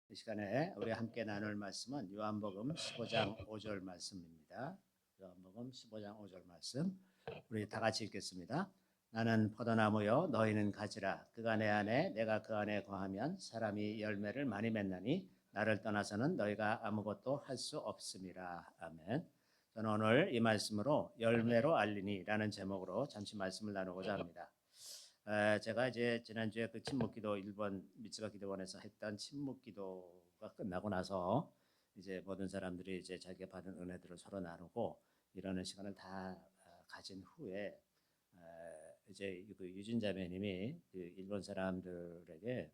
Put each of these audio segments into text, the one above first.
이 시간에 우리 함께 나눌 말씀은 요한복음 15장 5절 말씀입니다. 요한복음 15장 5절 말씀 우리 다 같이 읽겠습니다. 나는 포도나무요 너희는 가지라. 그가 내 안에 내가 그 안에 거하면 사람이 열매를 많이 맺나니 나를 떠나서는 너희가 아무것도 할 수 없음이라. 아멘. 저는 오늘 이 말씀으로 열매로 알리니라는 제목으로 잠시 말씀을 나누고자 합니다. 제가 이제 지난주에 그 침묵기도 일본 미츠가 기도원에서 했던 침묵기도가 끝나고 나서 이제 모든 사람들이 이제 자기가 받은 은혜들을 서로 나누고 이러는 시간을 다 가진 후에 이제 그 유진 자매님이 그 일본 사람들에게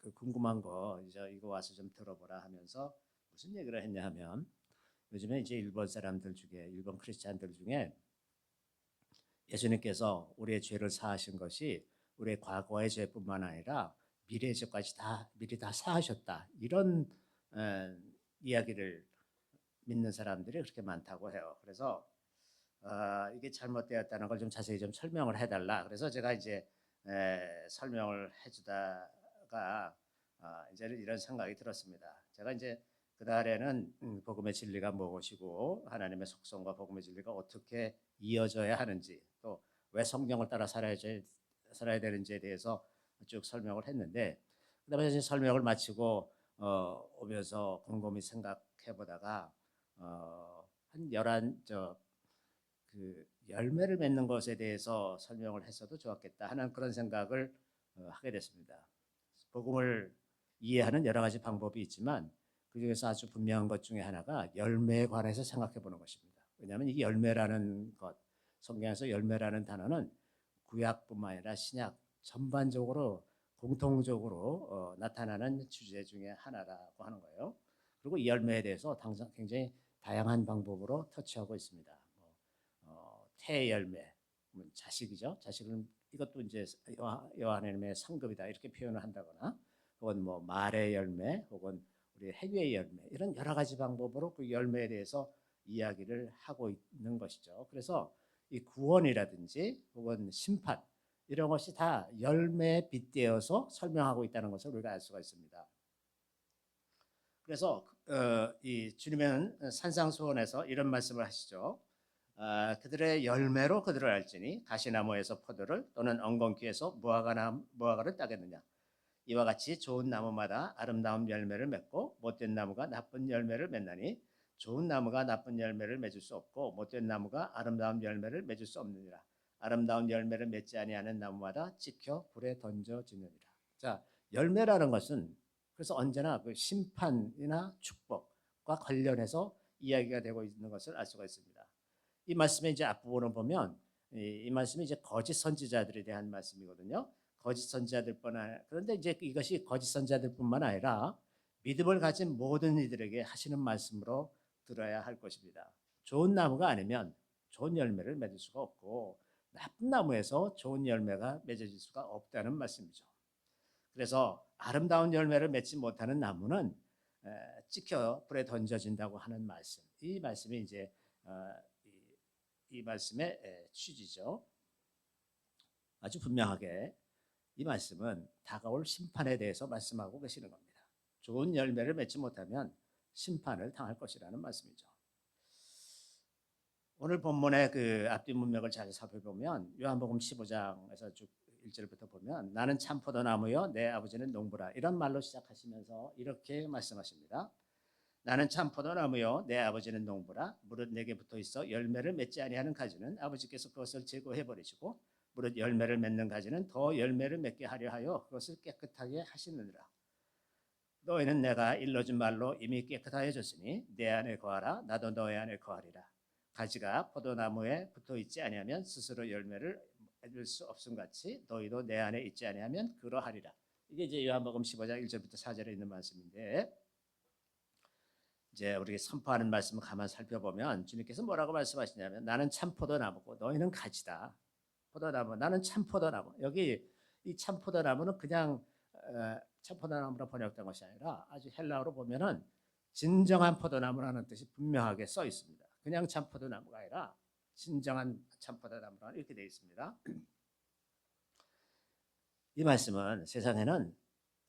그 궁금한 거 이제 이거 와서 좀 들어보라 하면서 무슨 얘기를 했냐 하면 요즘에 이제 일본 사람들 중에 일본 크리스찬들 중에 예수님께서 우리의 죄를 사하신 것이 우리의 과거의 죄뿐만 아니라 미래의 죄까지 다 미리 다 사하셨다. 이런 이야기를 믿는 사람들이 그렇게 많다고 해요. 그래서 이게 잘못되었다는 걸 좀 자세히 좀 설명을 해달라. 그래서 제가 이제 설명을 해주다가 이제 이런 생각이 들었습니다. 제가 이제 그 달에는 복음의 진리가 무엇이고 하나님의 속성과 복음의 진리가 어떻게 이어져야 하는지 또 왜 성경을 따라 살아야 되는지에 대해서 쭉 설명을 했는데 그다음에 이제 설명을 마치고 오면서 곰곰이 생각해 보다가 한 그 열매를 맺는 것에 대해서 설명을 했어도 좋았겠다 하는 그런 생각을 하게 됐습니다. 복음을 이해하는 여러 가지 방법이 있지만 그 중에서 아주 분명한 것 중에 하나가 열매에 관해서 생각해 보는 것입니다. 왜냐하면 이 열매라는 것, 성경에서 열매라는 단어는 구약뿐만 아니라 신약 전반적으로 공통적으로 나타나는 주제 중에 하나라고 하는 거예요. 그리고 이 열매에 대해서 굉장히 다양한 방법으로 터치하고 있습니다. 태 열매, 자식이죠. 자식은 이것도 이제 여호와님의 상급이다 이렇게 표현을 한다거나, 혹은 뭐 말의 열매, 혹은 우리 해괴의 열매 이런 여러 가지 방법으로 그 열매에 대해서 이야기를 하고 있는 것이죠. 그래서 이 구원이라든지 혹은 심판 이런 것이 다 열매에 빗대어서 설명하고 있다는 것을 우리가 알 수가 있습니다. 그래서 이 주님은 산상수훈에서 이런 말씀을 하시죠. 그들의 열매로 그들을 알지니 가시나무에서 포도를 또는 엉겅퀴에서 무화과를 따겠느냐. 이와 같이 좋은 나무마다 아름다운 열매를 맺고 못된 나무가 나쁜 열매를 맺나니 좋은 나무가 나쁜 열매를 맺을 수 없고 못된 나무가 아름다운 열매를 맺을 수 없느니라. 아름다운 열매를 맺지 아니하는 나무마다 찍혀 불에 던져지느니라. 자, 열매라는 것은 그래서 언제나 그 심판이나 축복과 관련해서 이야기가 되고 있는 것을 알 수가 있습니다. 이 말씀의 이제 앞부분을 보면 이 말씀이 이제 거짓 선지자들에 대한 말씀이거든요. 거짓 선지자들뿐만 아니라, 그런데 이제 이것이 거짓 선지자들뿐만 아니라 믿음을 가진 모든 이들에게 하시는 말씀으로 들어야 할 것입니다. 좋은 나무가 아니면 좋은 열매를 맺을 수가 없고 나쁜 나무에서 좋은 열매가 맺어질 수가 없다는 말씀이죠. 그래서 아름다운 열매를 맺지 못하는 나무는 찍혀 불에 던져진다고 하는 말씀. 이 말씀이 이제 이 말씀의 취지죠. 아주 분명하게 이 말씀은 다가올 심판에 대해서 말씀하고 계시는 겁니다. 좋은 열매를 맺지 못하면 심판을 당할 것이라는 말씀이죠. 오늘 본문의 그 앞뒤 문맥을 잘 살펴보면 요한복음 15장에서 쭉 1절부터 보면 나는 참 포도나무요 내 아버지는 농부라 이런 말로 시작하시면서 이렇게 말씀하십니다. 나는 참 포도나무요 내 아버지는 농부라. 무릇 내게 붙어 있어 열매를 맺지 아니하는 가지는 아버지께서 그것을 제거해 버리시고 무릇 열매를 맺는 가지는 더 열매를 맺게 하려 하여 그것을 깨끗하게 하시느니라. 너희는 내가 일러준 말로 이미 깨끗하여졌으니 내 안에 거하라. 나도 너희 안에 거하리라. 가지가 포도나무에 붙어 있지 아니하면 스스로 열매를 맺을 수 없음 같이 너희도 내 안에 있지 아니하면 그러하리라. 이게 이제 요한복음 15장 1절부터 4절에 있는 말씀인데, 이제 우리 선포하는 말씀을 가만 살펴보면 주님께서 뭐라고 말씀하시냐면 나는 참 포도나무고 너희는 가지다. 포도나무, 나는 참 포도나무. 여기 이 참 포도나무는 그냥 참 포도나무로 번역된 것이 아니라 아주 헬라어로 보면은 진정한 포도나무라는 뜻이 분명하게 써 있습니다. 그냥 참 포도나무가 아니라 진정한 참 포도나무라 이렇게 되어 있습니다. 이 말씀은 세상에는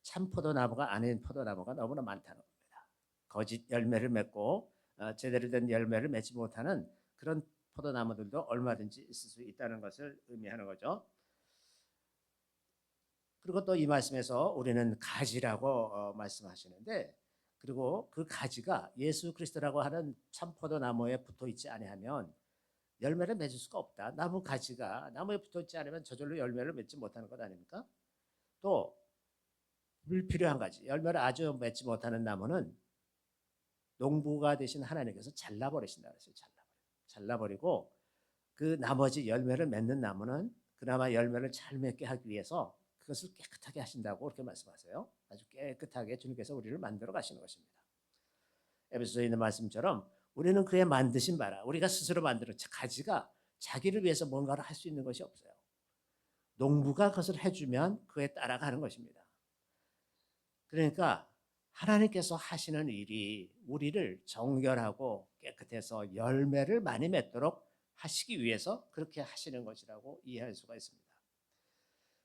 참 포도나무가 아닌 포도나무가 너무나 많다는 겁니다. 거짓 열매를 맺고 제대로 된 열매를 맺지 못하는 그런 포도나무들도 얼마든지 있을 수 있다는 것을 의미하는 거죠. 그리고 또 이 말씀에서 우리는 가지라고 말씀하시는데, 그리고 그 가지가 예수 그리스도라고 하는 참 포도나무에 붙어 있지 아니하면 열매를 맺을 수가 없다. 나무 가지가 나무에 붙어 있지 않으면 저절로 열매를 맺지 못하는 것 아닙니까? 또 불필요한 가지, 열매를 아주 맺지 못하는 나무는 농부가 되신 하나님께서 잘라버리신다 그랬어요. 잘라버리고 그 나머지 열매를 맺는 나무는 그나마 열매를 잘 맺게 하기 위해서 그것을 깨끗하게 하신다고 그렇게 말씀하세요. 아주 깨끗하게 주님께서 우리를 만들어 가시는 것입니다. 에베소서에 있는 말씀처럼 우리는 그의 만드신 바라, 우리가 스스로 만드는 가지가 자기를 위해서 뭔가를 할 수 있는 것이 없어요. 농부가 그것을 해주면 그에 따라가는 것입니다. 그러니까 하나님께서 하시는 일이 우리를 정결하고 깨끗해서 열매를 많이 맺도록 하시기 위해서 그렇게 하시는 것이라고 이해할 수가 있습니다.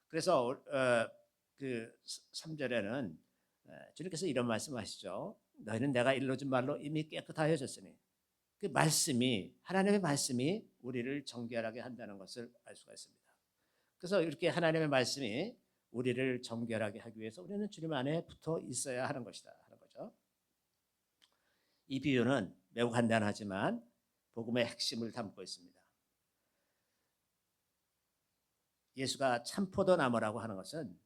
그래서 그 3절에는 주님께서 이런 말씀하시죠. 너희는 내가 일러준 말로 이미 깨끗하여졌으니, 그 말씀이, 하나님의 말씀이 우리를 정결하게 한다는 것을 알 수가 있습니다. 그래서 이렇게 하나님의 말씀이 우리를 정결하게 하기 위해서 우리는 주님 안에 붙어 있어야 하는 것이다 하는 거죠. 이 비유는 매우 간단하지만 복음의 핵심을 담고 있습니다. 예수가 참 포도나무라고 하는 것은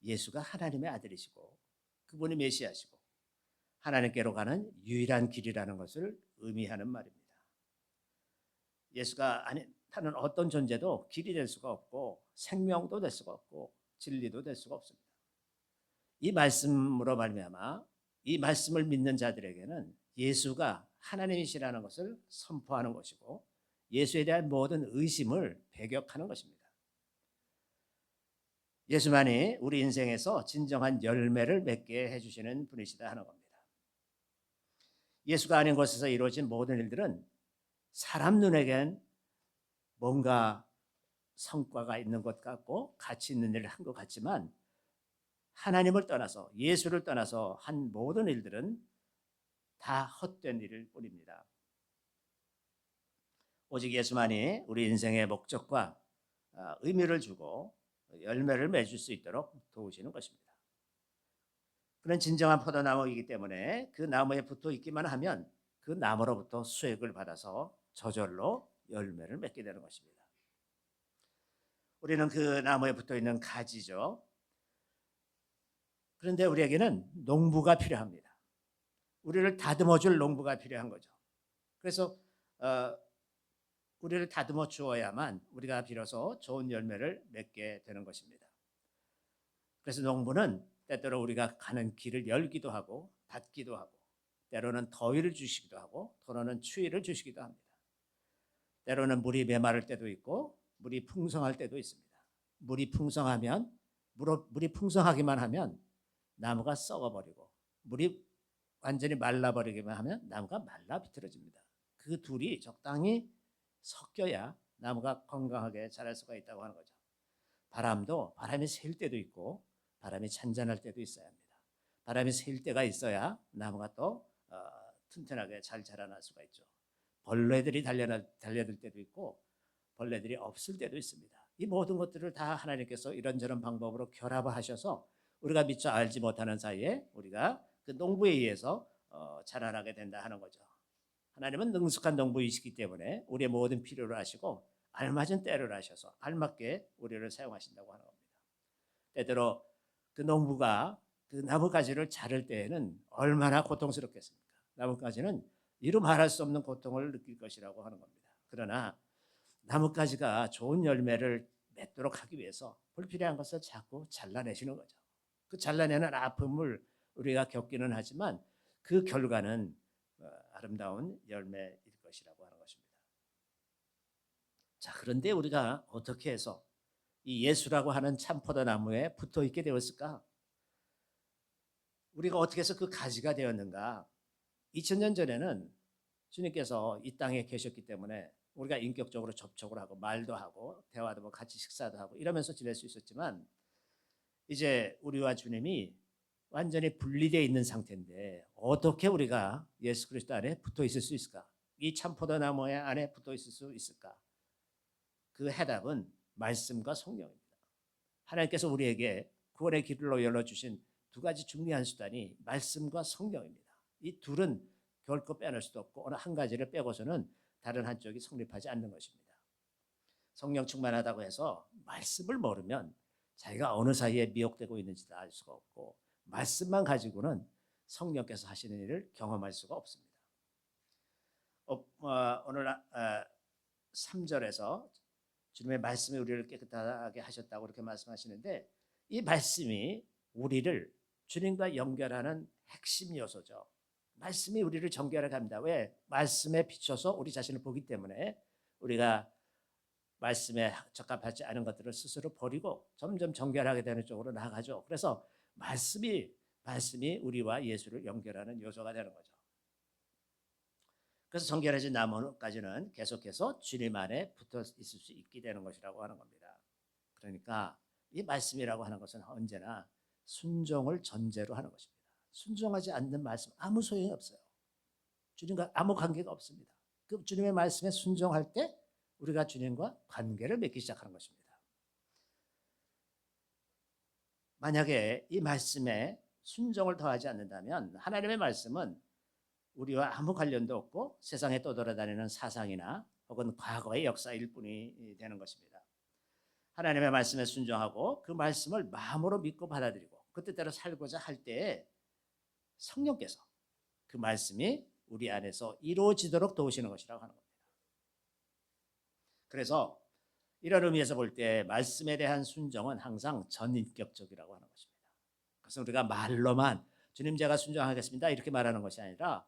예수가 하나님의 아들이시고 그분이 메시아시고 하나님께로 가는 유일한 길이라는 것을 의미하는 말입니다. 예수가 아니라는 어떤 존재도 길이 될 수가 없고 생명도 될 수가 없고 진리도 될 수가 없습니다. 이 말씀으로 말미암아 이 말씀을 믿는 자들에게는 예수가 하나님이시라는 것을 선포하는 것이고 예수에 대한 모든 의심을 배격하는 것입니다. 예수만이 우리 인생에서 진정한 열매를 맺게 해주시는 분이시다 하는 겁니다. 예수가 아닌 곳에서 이루어진 모든 일들은 사람 눈에겐 뭔가 성과가 있는 것 같고 가치 있는 일을 한 것 같지만 하나님을 떠나서 예수를 떠나서 한 모든 일들은 다 헛된 일일 뿐입니다. 오직 예수만이 우리 인생의 목적과 의미를 주고 열매를 맺을 수 있도록 도우시는 것입니다. 그런 진정한 포도나무이기 때문에 그 나무에 붙어 있기만 하면 그 나무로부터 수액을 받아서 저절로 열매를 맺게 되는 것입니다. 우리는 그 나무에 붙어 있는 가지죠. 그런데 우리에게는 농부가 필요합니다. 우리를 다듬어 줄 농부가 필요한 거죠. 그래서 우리를 다듬어 주어야만 우리가 비로소 좋은 열매를 맺게 되는 것입니다. 그래서 농부는 때때로 우리가 가는 길을 열기도 하고 닫기도 하고 때로는 더위를 주시기도 하고 때로는 추위를 주시기도 합니다. 때로는 물이 메마를 때도 있고 물이 풍성할 때도 있습니다. 물이 풍성하기만 하면 나무가 썩어버리고 물이 완전히 말라버리기만 하면 나무가 말라 비틀어집니다. 그 둘이 적당히 섞여야 나무가 건강하게 자랄 수가 있다고 하는 거죠. 바람이 셀 때도 있고 바람이 잔잔할 때도 있어야 합니다. 바람이 셀 때가 있어야 나무가 또 튼튼하게 잘 자라날 수가 있죠. 벌레들이 달려들 때도 있고 벌레들이 없을 때도 있습니다. 이 모든 것들을 다 하나님께서 이런저런 방법으로 결합하셔서 우리가 미처 알지 못하는 사이에 우리가 그 농부에 의해서 자라나게 된다 하는 거죠. 하나님은 능숙한 농부이시기 때문에 우리의 모든 필요를 아시고 알맞은 때를 아셔서 알맞게 우리를 사용하신다고 하는 겁니다. 때때로 그 농부가 그 나뭇가지를 자를 때에는 얼마나 고통스럽겠습니까? 나뭇가지는 이루 말할 수 없는 고통을 느낄 것이라고 하는 겁니다. 그러나 나뭇가지가 좋은 열매를 맺도록 하기 위해서 불필요한 것을 자꾸 잘라내시는 거죠. 그 잘라내는 아픔을 우리가 겪기는 하지만 그 결과는 아름다운 열매일 것이라고 하는 것입니다. 자, 그런데 우리가 어떻게 해서 이 예수라고 하는 참 포도나무에 붙어 있게 되었을까? 우리가 어떻게 해서 그 가지가 되었는가? 2000년 전에는 주님께서 이 땅에 계셨기 때문에 우리가 인격적으로 접촉을 하고 말도 하고 대화도 하고 같이 식사도 하고 이러면서 지낼 수 있었지만 이제 우리와 주님이 완전히 분리되어 있는 상태인데 어떻게 우리가 예수 그리스도 안에 붙어 있을 수 있을까? 이 참포도나무 안에 붙어 있을 수 있을까? 그 해답은 말씀과 성령입니다. 하나님께서 우리에게 구원의 길로 열어주신 두 가지 중요한 수단이 말씀과 성령입니다. 이 둘은 결코 빼놓을 수도 없고 어느 한 가지를 빼고서는 다른 한쪽이 성립하지 않는 것입니다. 성령 충만하다고 해서 말씀을 모르면 자기가 어느 사이에 미혹되고 있는지도 알 수가 없고 말씀만 가지고는 성령께서 하시는 일을 경험할 수가 없습니다. 오늘 3절에서 주님의 말씀이 우리를 깨끗하게 하셨다고 이렇게 말씀하시는데 이 말씀이 우리를 주님과 연결하는 핵심 요소죠. 말씀이 우리를 연결해 갑니다. 왜? 말씀에 비춰서 우리 자신을 보기 때문에 우리가 말씀에 적합하지 않은 것들을 스스로 버리고 점점 정결하게 되는 쪽으로 나아가죠. 그래서 말씀이 우리와 예수를 연결하는 요소가 되는 거죠. 그래서 정결해진 나무까지는 계속해서 주님 안에 붙어 있을 수 있게 되는 것이라고 하는 겁니다. 그러니까 이 말씀이라고 하는 것은 언제나 순종을 전제로 하는 것입니다. 순종하지 않는 말씀 아무 소용이 없어요. 주님과 아무 관계가 없습니다. 그 주님의 말씀에 순종할 때 우리가 주님과 관계를 맺기 시작하는 것입니다. 만약에 이 말씀에 순종을 더하지 않는다면 하나님의 말씀은 우리와 아무 관련도 없고 세상에 떠돌아다니는 사상이나 혹은 과거의 역사일 뿐이 되는 것입니다. 하나님의 말씀에 순종하고 그 말씀을 마음으로 믿고 받아들이고 그 뜻대로 살고자 할 때에 성령께서 그 말씀이 우리 안에서 이루어지도록 도우시는 것이라고 하는 겁니다. 그래서 이런 의미에서 볼 때 말씀에 대한 순종은 항상 전인격적이라고 하는 것입니다. 그래서 우리가 말로만 주님 제가 순종하겠습니다 이렇게 말하는 것이 아니라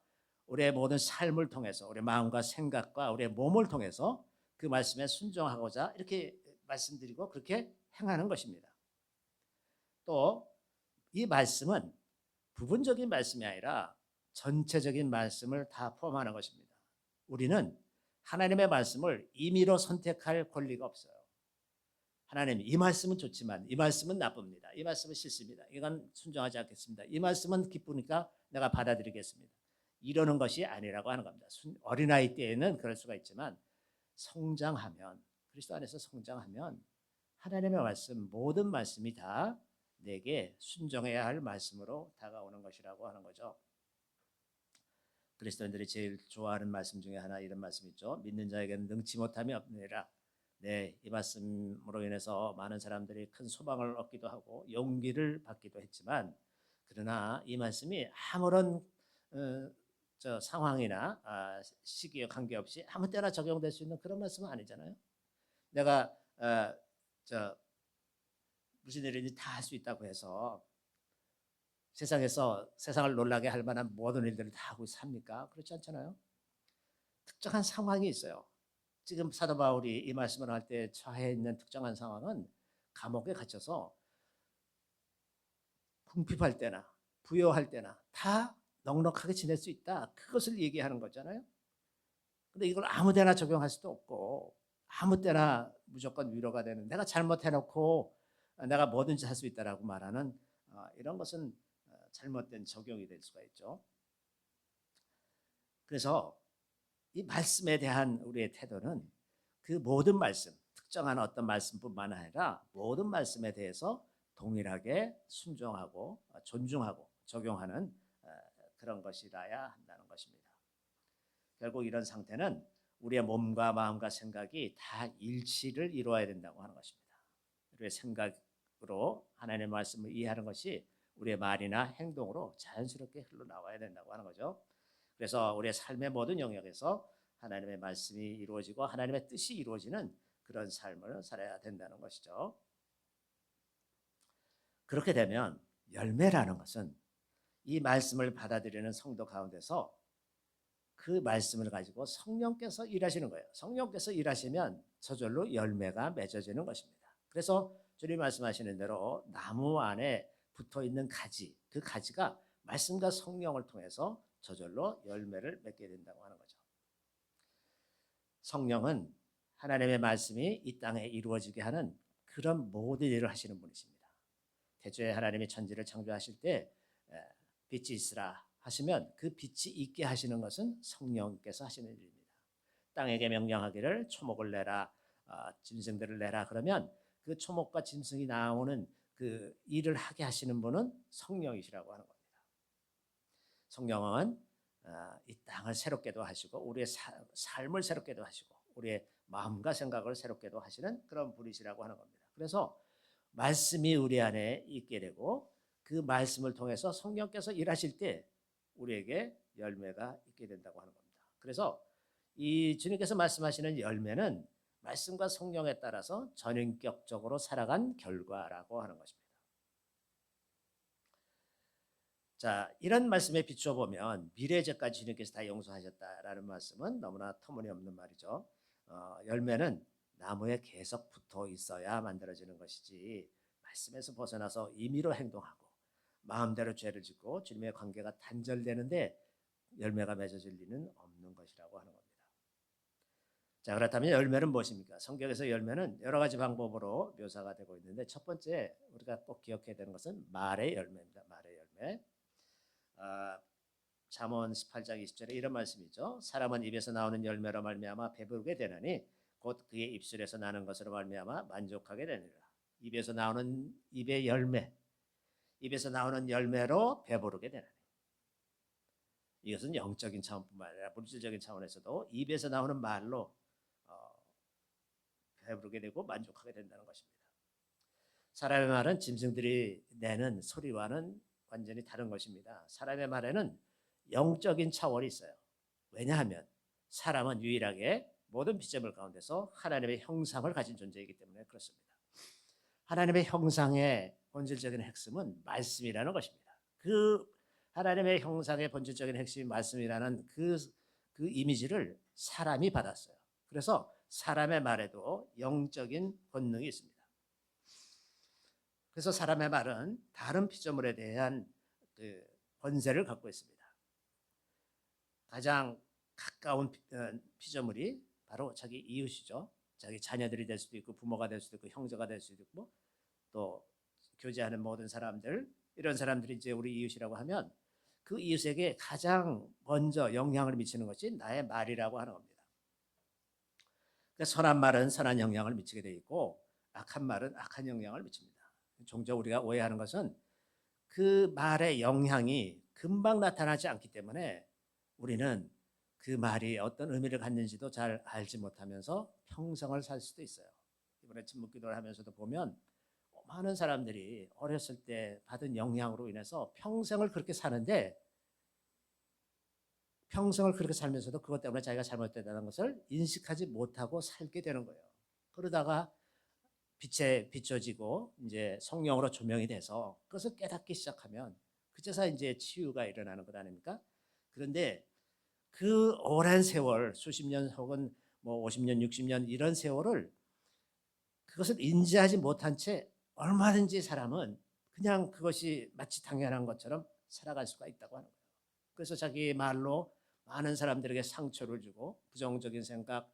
우리의 모든 삶을 통해서 우리의 마음과 생각과 우리의 몸을 통해서 그 말씀에 순종하고자 이렇게 말씀드리고 그렇게 행하는 것입니다. 또 이 말씀은 부분적인 말씀이 아니라 전체적인 말씀을 다 포함하는 것입니다. 우리는 하나님의 말씀을 임의로 선택할 권리가 없어요. 하나님 이 말씀은 좋지만 이 말씀은 나쁩니다. 이 말씀은 싫습니다. 이건 순종하지 않겠습니다. 이 말씀은 기쁘니까 내가 받아들이겠습니다. 이러는 것이 아니라고 하는 겁니다. 어린아이 때에는 그럴 수가 있지만 성장하면 그리스도 안에서 성장하면 하나님의 말씀 모든 말씀이 다 내게 순종해야 할 말씀으로 다가오는 것이라고 하는 거죠. 그리스도인들이 제일 좋아하는 말씀 중에 하나 이런 말씀 있죠. 믿는 자에게는 능치 못함이 없느니라. 네, 이 말씀으로 인해서 많은 사람들이 큰 소망을 얻기도 하고 용기를 받기도 했지만 그러나 이 말씀이 아무런 상황이나 시기에 관계없이 아무 때나 적용될 수 있는 그런 말씀은 아니잖아요. 내가 무슨 일인지 다 할 수 있다고 해서 세상에서 세상을 놀라게 할 만한 모든 일들을 다 하고 삽니까? 그렇지 않잖아요. 특정한 상황이 있어요. 지금 사도 바울이 이 말씀을 할 때 처해 있는 특정한 상황은 감옥에 갇혀서 궁핍할 때나 부여할 때나 다 넉넉하게 지낼 수 있다. 그것을 얘기하는 거잖아요. 근데 이걸 아무 데나 적용할 수도 없고 아무 때나 무조건 위로가 되는 내가 잘못해놓고 내가 뭐든지 할 수 있다라고 말하는 이런 것은 잘못된 적용이 될 수가 있죠. 그래서 이 말씀에 대한 우리의 태도는 그 모든 말씀, 특정한 어떤 말씀뿐만 아니라 모든 말씀에 대해서 동일하게 순종하고 존중하고 적용하는 그런 것이라야 한다는 것입니다. 결국 이런 상태는 우리의 몸과 마음과 생각이 다 일치를 이루어야 된다고 하는 것입니다. 우리의 생각으로 하나님의 말씀을 이해하는 것이 우리의 말이나 행동으로 자연스럽게 흘러나와야 된다고 하는 거죠. 그래서 우리의 삶의 모든 영역에서 하나님의 말씀이 이루어지고 하나님의 뜻이 이루어지는 그런 삶을 살아야 된다는 것이죠. 그렇게 되면 열매라는 것은 이 말씀을 받아들이는 성도 가운데서 그 말씀을 가지고 성령께서 일하시는 거예요. 성령께서 일하시면 저절로 열매가 맺어지는 것입니다. 그래서 주님 말씀하시는 대로 나무 안에 붙어 있는 가지, 그 가지가 말씀과 성령을 통해서 저절로 열매를 맺게 된다고 하는 거죠. 성령은 하나님의 말씀이 이 땅에 이루어지게 하는 그런 모든 일을 하시는 분이십니다. 태초에 하나님이 천지를 창조하실 때 빛이 있으라 하시면 그 빛이 있게 하시는 것은 성령께서 하시는 일입니다. 땅에게 명령하기를 초목을 내라, 짐승들을 내라 그러면 그 초목과 짐승이 나오는 그 일을 하게 하시는 분은 성령이시라고 하는 겁니다. 성령은 이 땅을 새롭게도 하시고 우리의 삶을 새롭게도 하시고 우리의 마음과 생각을 새롭게도 하시는 그런 분이시라고 하는 겁니다. 그래서 말씀이 우리 안에 있게 되고 그 말씀을 통해서 성령께서 일하실 때 우리에게 열매가 있게 된다고 하는 겁니다. 그래서 이 주님께서 말씀하시는 열매는 말씀과 성령에 따라서 전인격적으로 살아간 결과라고 하는 것입니다. 자, 이런 말씀에 비추어 보면 미래의 죄까지 주님께서 다 용서하셨다라는 말씀은 너무나 터무니없는 말이죠. 열매는 나무에 계속 붙어 있어야 만들어지는 것이지 말씀에서 벗어나서 임의로 행동하고 마음대로 죄를 짓고 주님의 관계가 단절되는데 열매가 맺어질 리는 없는 것이라고 하는 겁니다. 자, 그렇다면 열매는 무엇입니까? 성경에서 열매는 여러 가지 방법으로 묘사가 되고 있는데 첫 번째 우리가 꼭 기억해야 되는 것은 말의 열매입니다. 말의 열매. 잠언 18장 20절에 이런 말씀이죠. 사람은 입에서 나오는 열매로 말미암아 배부르게 되나니 곧 그의 입술에서 나는 것으로 말미암아 만족하게 되니라. 입에서 나오는 입의 열매, 입에서 나오는 열매로 배부르게 되나니. 이것은 영적인 차원뿐만 아니라 물질적인 차원에서도 입에서 나오는 말로 배부르게 되고 만족하게 된다는 것입니다. 사람의 말은 짐승들이 내는 소리와는 완전히 다른 것입니다. 사람의 말에는 영적인 차원이 있어요. 왜냐하면 사람은 유일하게 모든 피조물 가운데서 하나님의 형상을 가진 존재이기 때문에 그렇습니다. 하나님의 형상의 본질적인 핵심은 말씀이라는 것입니다. 그 하나님의 형상의 본질적인 핵심이 말씀이라는 그 이미지를 사람이 받았어요. 그래서 사람의 말에도 영적인 본능이 있습니다. 그래서 사람의 말은 다른 피조물에 대한 그 권세를 갖고 있습니다. 가장 가까운 피조물이 바로 자기 이웃이죠. 자기 자녀들이 될 수도 있고 부모가 될 수도 있고 형제가 될 수도 있고 또 교제하는 모든 사람들, 이런 사람들이 이제 우리 이웃이라고 하면 그 이웃에게 가장 먼저 영향을 미치는 것이 나의 말이라고 하는 겁니다. 그러니까 선한 말은 선한 영향을 미치게 돼 있고 악한 말은 악한 영향을 미칩니다. 종종 우리가 오해하는 것은 그 말의 영향이 금방 나타나지 않기 때문에 우리는 그 말이 어떤 의미를 갖는지도 잘 알지 못하면서 평생을 살 수도 있어요. 이번에 침묵기도를 하면서도 보면 많은 사람들이 어렸을 때 받은 영향으로 인해서 평생을 그렇게 사는데 평생을 그렇게 살면서도 그것 때문에 자기가 잘못됐다는 것을 인식하지 못하고 살게 되는 거예요. 그러다가 빛에 비춰지고 이제 성령으로 조명이 돼서 그것을 깨닫기 시작하면 그제서 이제 치유가 일어나는 것 아닙니까? 그런데 그 오랜 세월, 수십 년 혹은 뭐 50년, 60년 이런 세월을 그것을 인지하지 못한 채 얼마든지 사람은 그냥 그것이 마치 당연한 것처럼 살아갈 수가 있다고 하는 거예요. 그래서 자기 말로 많은 사람들에게 상처를 주고 부정적인 생각,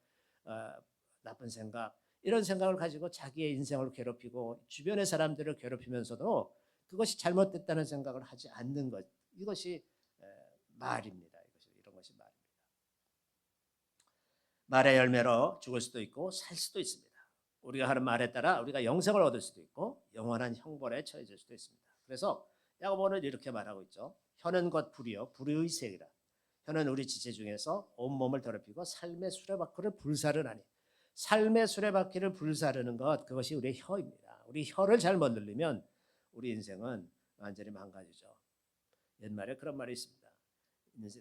나쁜 생각 이런 생각을 가지고 자기의 인생을 괴롭히고 주변의 사람들을 괴롭히면서도 그것이 잘못됐다는 생각을 하지 않는 것, 이것이 말입니다. 이런 것이 말입니다. 말의 열매로 죽을 수도 있고 살 수도 있습니다. 우리가 하는 말에 따라 우리가 영생을 얻을 수도 있고 영원한 형벌에 처해질 수도 있습니다. 그래서 야고보는 이렇게 말하고 있죠. 혀는 곧 불이요 불의 색이라. 혀는 우리 지체 중에서 온몸을 더럽히고 삶의 수레바퀴를 불사르나니. 삶의 수레바퀴를 불사르는 것, 그것이 우리의 혀입니다. 우리 혀를 잘못 늘리면 우리 인생은 완전히 망가지죠. 옛말에 그런 말이 있습니다.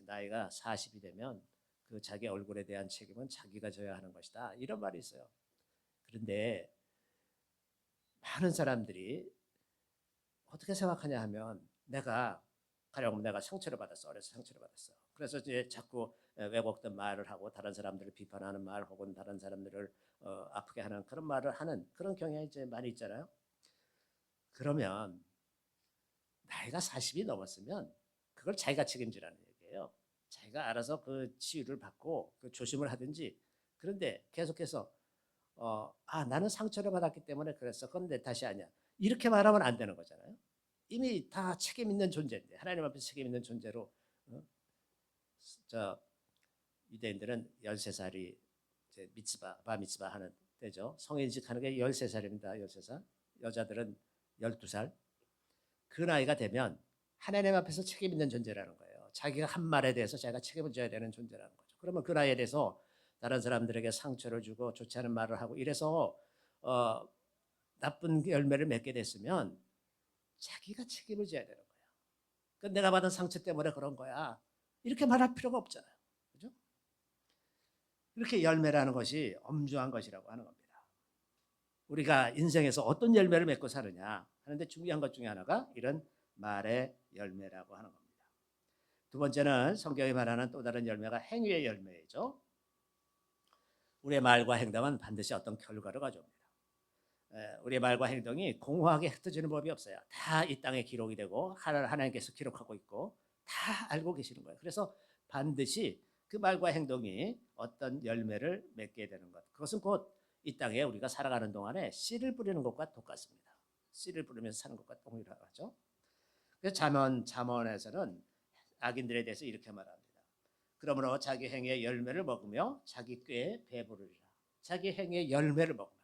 나이가 40이 되면 그 자기 얼굴에 대한 책임은 자기가 져야 하는 것이다. 이런 말이 있어요. 그런데 많은 사람들이 어떻게 생각하냐 하면 가령 내가 상처를 받았어. 어려서 상처를 받았어. 그래서 이제 자꾸 왜곡된 말을 하고 다른 사람들을 비판하는 말 혹은 다른 사람들을 아프게 하는 그런 말을 하는 그런 경향이 이제 많이 있잖아요. 그러면 나이가 40이 넘었으면 그걸 자기가 책임지라는 얘기예요. 자기가 알아서 그 치유를 받고 그 조심을 하든지. 그런데 계속해서 나는 상처를 받았기 때문에 그랬어. 그건 내 탓이 아니야. 이렇게 말하면 안 되는 거잖아요. 이미 다 책임 있는 존재인데 하나님 앞에 책임 있는 존재로 저 유대인들은 13살이 이제 바 미츠바 하는 때죠. 성인식 하는 게 13살입니다. 13살. 여자들은 12살. 그 나이가 되면 하나님 앞에서 책임 있는 존재라는 거예요. 자기가 한 말에 대해서 자기가 책임을 져야 되는 존재라는 거죠. 그러면 그 나이에 대해서 다른 사람들에게 상처를 주고 좋지 않은 말을 하고 이래서 나쁜 열매를 맺게 됐으면 자기가 책임을 져야 되는 거예요. 그러니까 내가 받은 상처 때문에 그런 거야. 이렇게 말할 필요가 없잖아요. 그죠? 이렇게 열매라는 것이 엄중한 것이라고 하는 겁니다. 우리가 인생에서 어떤 열매를 맺고 사느냐 하는데 중요한 것 중에 하나가 이런 말의 열매라고 하는 겁니다. 두 번째는 성경이 말하는 또 다른 열매가 행위의 열매이죠. 우리의 말과 행동은 반드시 어떤 결과를 가져옵니다. 우리의 말과 행동이 공허하게 흩어지는 법이 없어요. 다 이 땅에 기록이 되고 하나님께서 기록하고 있고 다 알고 계시는 거예요. 그래서 반드시 그 말과 행동이 어떤 열매를 맺게 되는 것. 그것은 곧 이 땅에 우리가 살아가는 동안에 씨를 뿌리는 것과 똑같습니다. 씨를 뿌리면서 사는 것과 동일하죠. 그래서 잠언에서는 악인들에 대해서 이렇게 말합니다. 그러므로 자기 행위의 열매를 먹으며 자기 꾀에 배부르리라. 자기 행위의 열매를 먹으며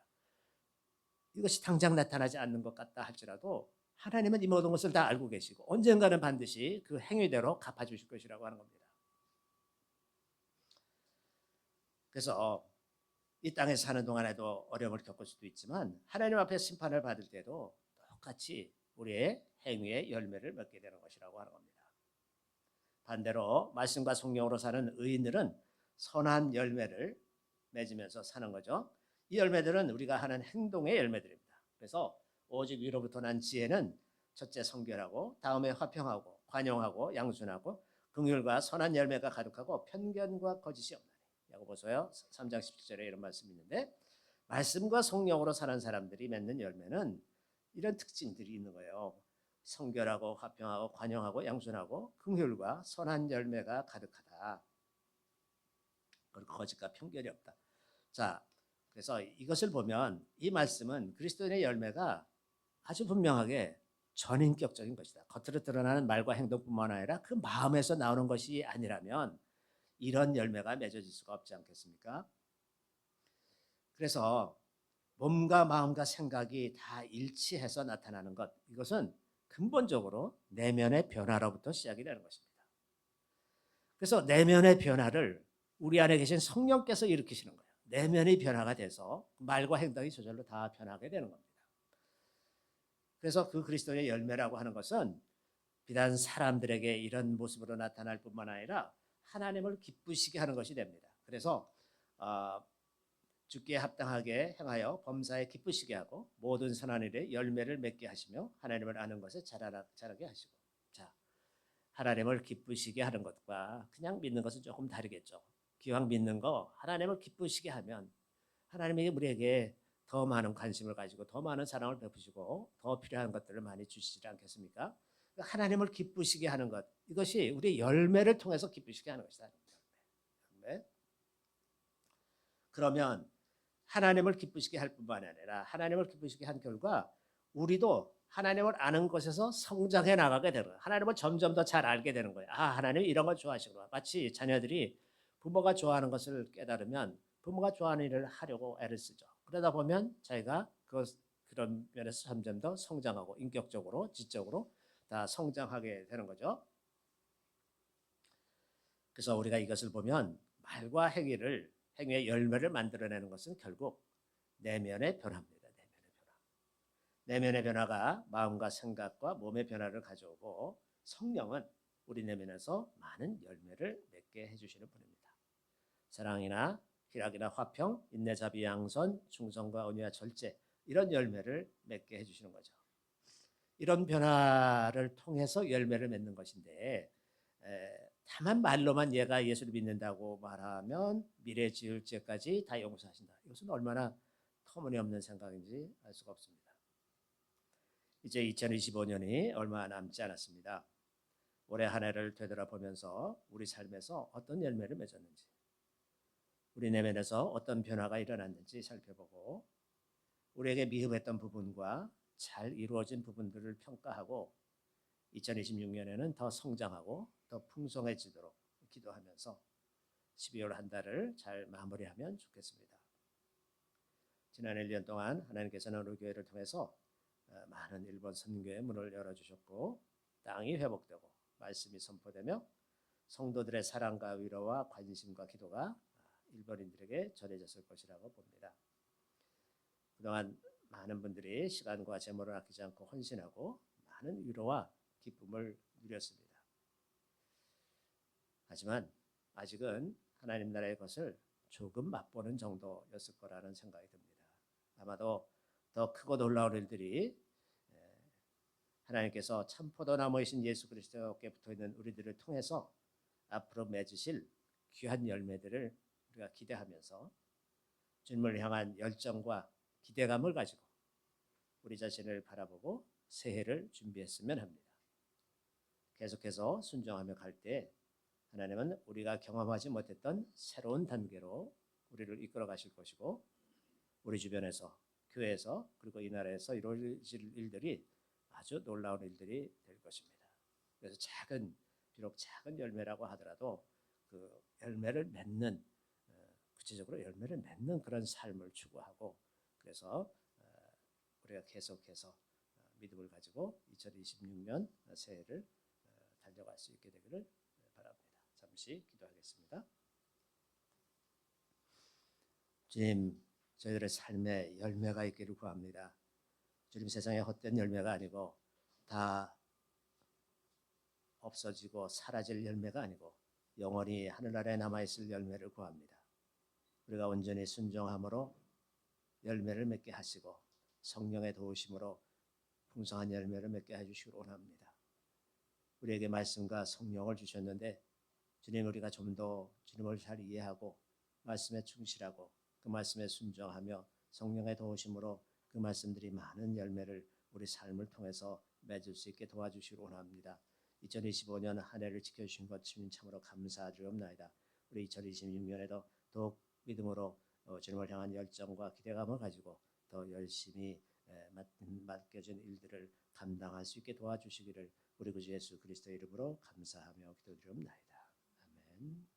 이것이 당장 나타나지 않는 것 같다 할지라도 하나님은 이 모든 것을 다 알고 계시고 언젠가는 반드시 그 행위대로 갚아주실 것이라고 하는 겁니다. 그래서 이 땅에 사는 동안에도 어려움을 겪을 수도 있지만 하나님 앞에 심판을 받을 때도 똑같이 우리의 행위의 열매를 맺게 되는 것이라고 하는 겁니다. 반대로 말씀과 성령으로 사는 의인들은 선한 열매를 맺으면서 사는 거죠. 이 열매들은 우리가 하는 행동의 열매들입니다. 그래서 오직 위로부터 난 지혜는 첫째 성결하고 다음에 화평하고 관용하고 양순하고 긍휼과 선한 열매가 가득하고 편견과 거짓이 없나니. 야고보서요 3장 17절에 이런 말씀이 있는데 말씀과 성령으로 사는 사람들이 맺는 열매는 이런 특징들이 있는 거예요. 성결하고 화평하고 관용하고 양순하고 긍휼과 선한 열매가 가득하다. 그리고 거짓과 편견이 없다. 자, 그래서 이것을 보면 이 말씀은 그리스도인의 열매가 아주 분명하게 전인격적인 것이다. 겉으로 드러나는 말과 행동뿐만 아니라 그 마음에서 나오는 것이 아니라면 이런 열매가 맺어질 수가 없지 않겠습니까? 그래서 몸과 마음과 생각이 다 일치해서 나타나는 것, 이것은 근본적으로 내면의 변화로부터 시작이 되는 것입니다. 그래서 내면의 변화를 우리 안에 계신 성령께서 일으키시는 거예요. 내면의 변화가 돼서 말과 행동이 저절로 다 변하게 되는 겁니다. 그래서 그 그리스도의 열매라고 하는 것은 비단 사람들에게 이런 모습으로 나타날 뿐만 아니라 하나님을 기쁘시게 하는 것이 됩니다. 그래서 주께 합당하게 행하여 범사에 기쁘시게 하고 모든 선한 일에 열매를 맺게 하시며 하나님을 아는 것에 자라게 하시고. 자, 하나님을 기쁘시게 하는 것과 그냥 믿는 것은 조금 다르겠죠. 기왕 믿는 거 하나님을 기쁘시게 하면 하나님이 우리에게 더 많은 관심을 가지고 더 많은 사랑을 베푸시고 더 필요한 것들을 많이 주시지 않겠습니까? 하나님을 기쁘시게 하는 것, 이것이 우리의 열매를 통해서 기쁘시게 하는 것이다. 열매. 그러면 하나님을 기쁘시게 할 뿐만 아니라 하나님을 기쁘시게 한 결과 우리도 하나님을 아는 것에서 성장해 나가게 되는 거예요. 하나님을 점점 더 잘 알게 되는 거예요. 아, 하나님이 이런 걸 좋아하시구나. 마치 자녀들이 부모가 좋아하는 것을 깨달으면 부모가 좋아하는 일을 하려고 애를 쓰죠. 그러다 보면 자기가 그런 면에서 점점 더 성장하고 인격적으로, 지적으로 다 성장하게 되는 거죠. 그래서 우리가 이것을 보면 말과 행위의 열매를 만들어내는 것은 결국 내면의 변화입니다. 내면의 변화가 마음과 생각과 몸의 변화를 가져오고 성령은 우리 내면에서 많은 열매를 맺게 해주시는 분입니다. 사랑이나 희락이나 화평, 인내, 자비, 양선, 충성과 온유와 절제, 이런 열매를 맺게 해주시는 거죠. 이런 변화를 통해서 열매를 맺는 것인데 다만 말로만 얘가 예수를 믿는다고 말하면 미래 지을 죄까지 다 용서하신다. 이것은 얼마나 터무니없는 생각인지 알 수가 없습니다. 이제 2025년이 얼마 남지 않았습니다. 올해 한 해를 되돌아보면서 우리 삶에서 어떤 열매를 맺었는지, 우리 내면에서 어떤 변화가 일어났는지 살펴보고 우리에게 미흡했던 부분과 잘 이루어진 부분들을 평가하고 2026년에는 더 성장하고 더 풍성해지도록 기도하면서 12월 한 달을 잘 마무리하면 좋겠습니다. 지난 1년 동안 하나님께서는 우리 교회를 통해서 많은 일본 선교의 문을 열어주셨고 땅이 회복되고 말씀이 선포되며 성도들의 사랑과 위로와 관심과 기도가 일본인들에게 전해졌을 것이라고 봅니다. 그동안 많은 분들이 시간과 재물을 아끼지 않고 헌신하고 많은 위로와 기쁨을 누렸습니다. 하지만 아직은 하나님 나라의 것을 조금 맛보는 정도였을 거라는 생각이 듭니다. 아마도 더 크고 놀라운 일들이 하나님께서 참 포도나무이신 예수 그리스도께 붙어있는 우리들을 통해서 앞으로 맺으실 귀한 열매들을 우리가 기대하면서 주님을 향한 열정과 기대감을 가지고 우리 자신을 바라보고 새해를 준비했으면 합니다. 계속해서 순종하며 갈 때 하나님은 우리가 경험하지 못했던 새로운 단계로 우리를 이끌어 가실 것이고 우리 주변에서 교회에서 그리고 이 나라에서 이루어질 일들이 아주 놀라운 일들이 될 것입니다. 그래서 비록 작은 열매라고 하더라도 그 열매를 맺는 구체적으로 열매를 맺는 그런 삶을 추구하고 그래서 우리가 계속해서 믿음을 가지고 2026년 새해를 달려갈 수 있게 되기를 바랍니다. 잠시 기도하겠습니다. 주님, 저희들의 삶에 열매가 있기를 구합니다. 주님, 세상에 헛된 열매가 아니고 다 없어지고 사라질 열매가 아니고 영원히 하늘나라에 남아있을 열매를 구합니다. 우리가 온전히 순종함으로 열매를 맺게 하시고 성령의 도우심으로 풍성한 열매를 맺게 해주시기를 원합니다. 우리에게 말씀과 성령을 주셨는데 주님, 우리가 좀 더 주님을 잘 이해하고 말씀에 충실하고 그 말씀에 순종하며 성령의 도우심으로 그 말씀들이 많은 열매를 우리 삶을 통해서 맺을 수 있게 도와주시기를 원합니다. 2025년 한 해를 지켜주신 것 주님 참으로 감사드리옵나이다. 우리 2026년에도 더욱 믿음으로 주님을 향한 열정과 기대감을 가지고 더 열심히 맡겨진 일들을 감당할 수 있게 도와주시기를 우리 구주 예수 그리스도의 이름으로 감사하며 기도드리옵나이다. 아멘.